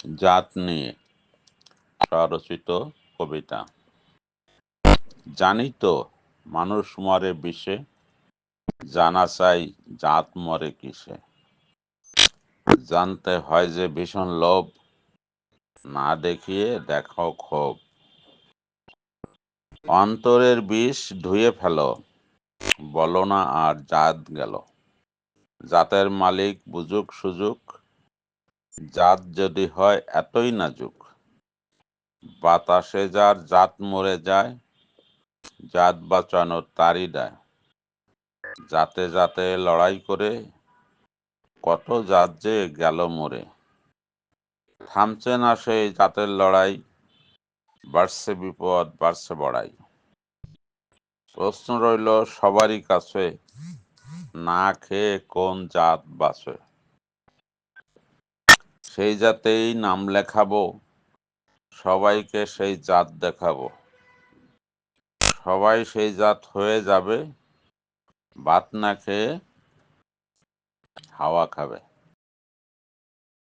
জাত নিয়ে স্বরচিত কবিতা। জানি তো মানুষ মরে বিষে, জানা চাই জাত মরে কিসে। জানতে হয় যে ভীষণ লোভ, না দেখিয়ে দেখাও ক্ষোভ। অন্তরের বিষ ধুয়ে ফেলো, বলো না আর জাত গেল। জাতের মালিক বুঝুক সুযোগ, জাত যদি হয় এতই নাজুক। বাতাসে যার জাত মরে যায়, জাত বাঁচানো তারই দায়। জাতে জাতে লড়াই করে, কত জাত যে গেল মরে। থামছে না সেই জাতের লড়াই, বাড়ছে বিপদ বাড়ছে বড়াই। প্রশ্ন রইল সবারই কাছে, না খেয়ে কোন জাত বাঁচে। সেই জাতেই নাম লেখাবো, সবাইকে সেই জাত দেখাবো। সবাই সেই জাত হয়ে যাবে, ভাত না খেয়ে হাওয়া খাবে।